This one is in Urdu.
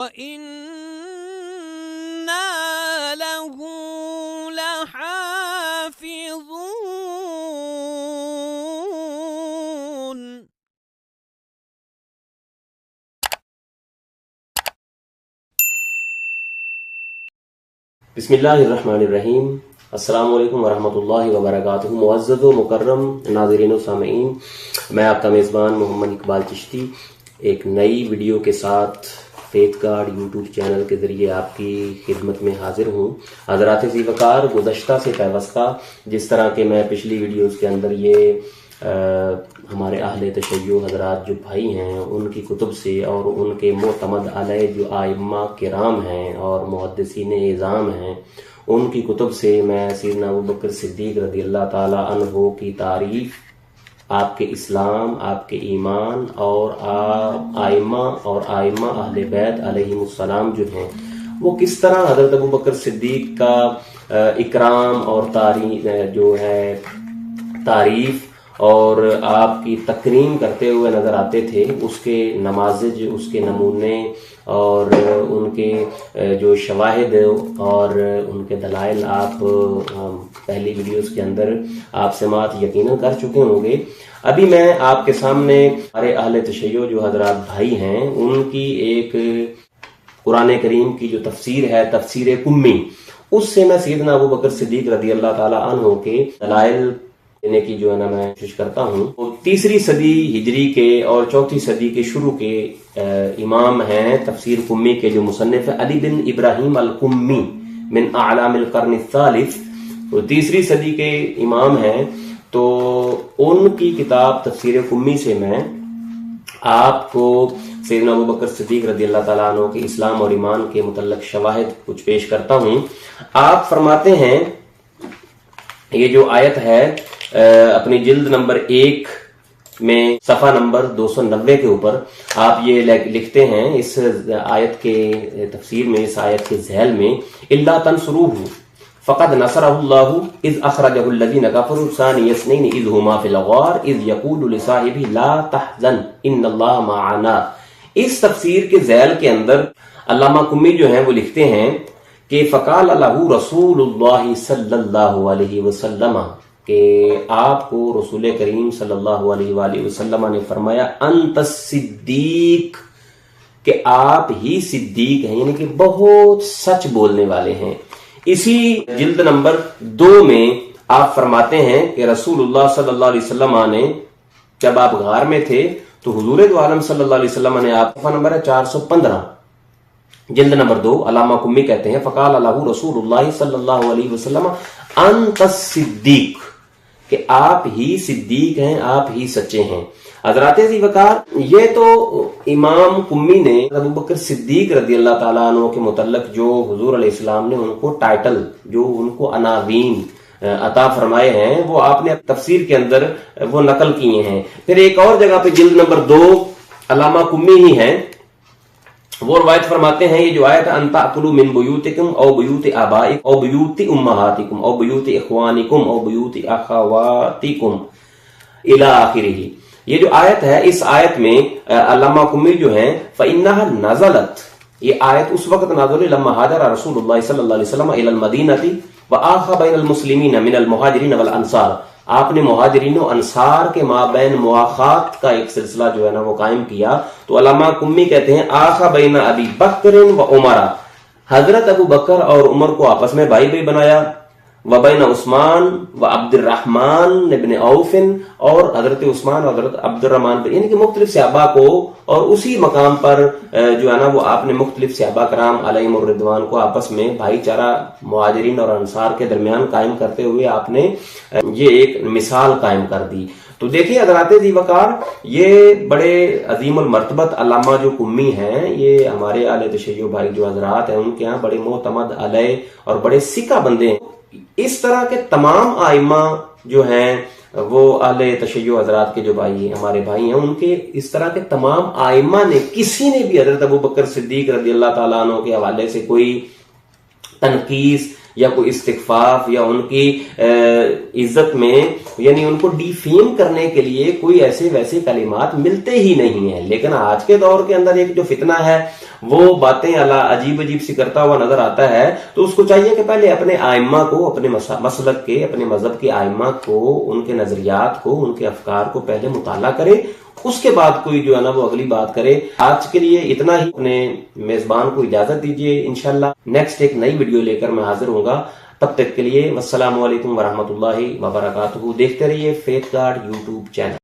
وَإِنَّا لَهُ لَحَافِظُونَ. بسم اللہ الرحمن الرحیم. السلام علیکم ورحمۃ اللہ وبرکاتہ. معزز و مکرم ناظرین و سامعین، میں آپ کا میزبان محمد اقبال چشتی ایک نئی ویڈیو کے ساتھ فیتھ گارڈ یوٹیوب چینل کے ذریعے آپ کی خدمت میں حاضر ہوں. حضرات ذی وقار، گزشتہ سے پیوستہ جس طرح کہ میں پچھلی ویڈیوز کے اندر یہ ہمارے اہل تشیع حضرات جو بھائی ہیں ان کی کتب سے اور ان کے معتمد علیہ جو ائمہ کرام ہیں اور محدثین اعظام ہیں ان کی کتب سے میں سیدنا ابوبکر صدیق رضی اللہ تعالی عنہ کی تعریف، آپ کے اسلام، آپ کے ایمان اور ائمہ اہل بیت علیہم السلام جو ہیں وہ کس طرح حضرت ابوبکر صدیق کا اکرام اور تعریف اور آپ کی تکریم کرتے ہوئے نظر آتے تھے. اس کے نماذج، اس کے نمونے اور ان کے جو شواہد اور ان کے دلائل آپ پہلی ویڈیوز کے اندر آپ سماعت یقیناً کر چکے ہوں گے. ابھی میں آپ کے سامنے ہمارے اہل تشیع جو حضرات بھائی ہیں ان کی ایک قرآن کریم کی جو تفسیر ہے، تفسیر کمی، اس سے میں سیدنا ابوبکر صدیق رضی اللہ تعالی عنہ کے دلائل دینے کی جو ہے نا میں کوشش کرتا ہوں. تیسری صدی ہجری کے اور چوتھی صدی کے شروع کے امام ہیں تفسیر کمی کے جو مصنف ہیں، علی بن ابراہیم القمی من اعلام القرن الثالث، وہ تیسری صدی کے امام ہیں. تو ان کی کتاب تفسیر کمی سے میں آپ کو سیدنا ابوبکر صدیق رضی اللہ تعالیٰ عنہ کے اسلام اور ایمان کے متعلق شواہد کچھ پیش کرتا ہوں. آپ فرماتے ہیں، یہ جو آیت ہے اپنی جلد نمبر 1 میں صفحہ نمبر 290 کے اوپر آپ یہ لکھتے ہیں اس آیت کے تفسیر میں، اس آیت کے ذیل میں، الا تنصروه فقد نصرہ اللہ اذ اخرجہ الذین کفروا ثانی اثنین اذ ہما فی الغار اذ یقول لصاحبہ لا تحزن ان اللہ معنا. اس تفسیر کے ذیل کے اندر علامہ کمی جو ہیں وہ لکھتے ہیں کہ فقال لہ رسول اللہ صلی اللہ علیہ وسلم، کہ آپ کو رسول کریم صلی اللہ علیہ وآلہ وسلم نے فرمایا انت الصدیق، کہ آپ ہی صدیق ہیں، یعنی کہ بہت سچ بولنے والے ہیں. اسی جلد نمبر 2 میں آپ فرماتے ہیں کہ رسول اللہ صلی اللہ علیہ وسلم نے جب آپ غار میں تھے تو حضور دو عالم صلی اللہ علیہ وسلم نے آپ صفحہ نمبر 415 جلد نمبر 2 علامہ کمی کہتے ہیں فقال له رسول اللہ صلی اللہ علیہ وسلم انت الصدیق، کہ آپ ہی صدیق ہیں، آپ ہی سچے ہیں. حضرات ذی وقار، یہ تو امام کمی نے ابوبکر صدیق رضی اللہ تعالیٰ عنہ کے متعلق جو حضور علیہ السلام نے ان کو ٹائٹل، جو ان کو عناوین عطا فرمائے ہیں، وہ آپ نے تفسیر کے اندر وہ نقل کیے ہیں. پھر ایک اور جگہ پہ جلد نمبر 2 علامہ کمی ہی ہیں، وہ روایت فرماتے ہیں یہ جو آیت ان تاکلوا من بیوتکم او بیوت آبائکم او بیوت امہاتکم او بیوت اخوانکم او بیوت اخواتکم الی آخرہ. یہ جو آیت ہے، اس آیت میں علامہ کمی جو ہیں فإنها نزلت، یہ آیت اس وقت نازل ہوئی لما ہاجر رسول اللہ صلی اللہ علیہ وسلم الی المدینہ وآخى بین المسلمین من المہاجرین والانصار. آپ نے مہاجرین و انصار کے مابین مواخات کا ایک سلسلہ جو ہے نا وہ قائم کیا. تو علامہ کمی کہتے ہیں آخا بین ابی بکر و عمر، حضرت ابو بکر اور عمر کو آپس میں بھائی بھائی بنایا، وبین عثمان و عبد الرحمن ابن عوف، اور حضرت عثمان اور حضرت عبد الرحمن، یعنی کہ مختلف صحابہ کو، اور اسی مقام پر جو ہے نا وہ آپ نے مختلف صحابہ کرام علیہم الرضوان کو آپس میں بھائی چارہ مہاجرین اور انصار کے درمیان قائم کرتے ہوئے آپ نے یہ ایک مثال قائم کر دی. تو دیکھیں حضرات ذی وقار، یہ بڑے عظیم المرتبت علامہ جو کمی ہیں، یہ ہمارے اہل تشیع بھائی جو حضرات ہیں ان کے ہاں بڑے معتمد علیہ اور بڑے ثقہ بندے ہیں. اس طرح کے تمام ائمہ جو ہیں وہ اہل تشیع حضرات کے جو بھائی ہمارے بھائی ہیں، ان کے اس طرح کے تمام ائمہ نے کسی نے بھی حضرت ابوبکر صدیق رضی اللہ تعالیٰ عنہ کے حوالے سے کوئی تنقیص یا کوئی استغفاف یا ان کی عزت میں یعنی ان کو ڈیفیم کرنے کے لیے کوئی ایسے ویسے کلمات ملتے ہی نہیں ہیں. لیکن آج کے دور کے اندر ایک جو فتنہ ہے وہ باتیں عجیب عجیب سی کرتا ہوا نظر آتا ہے, تو اس کو چاہیے کہ پہلے اپنے آئمہ کو, اپنے مسلک کے, اپنے مذہب کے آئمہ کو, ان کے نظریات کو, ان کے افکار کو پہلے مطالعہ کرے, اس کے بعد کوئی جو ہے نا وہ اگلی بات کرے. آج کے لیے اتنا ہی. اپنے میزبان کو اجازت دیجیے, انشاءاللہ نیکسٹ ایک نئی ویڈیو لے کر میں حاضر ہوں گا. تب تک کے لیے والسلام علیکم ورحمۃ اللہ وبرکاتہ. دیکھتے رہیے فیتھ گارڈ یوٹیوب چینل.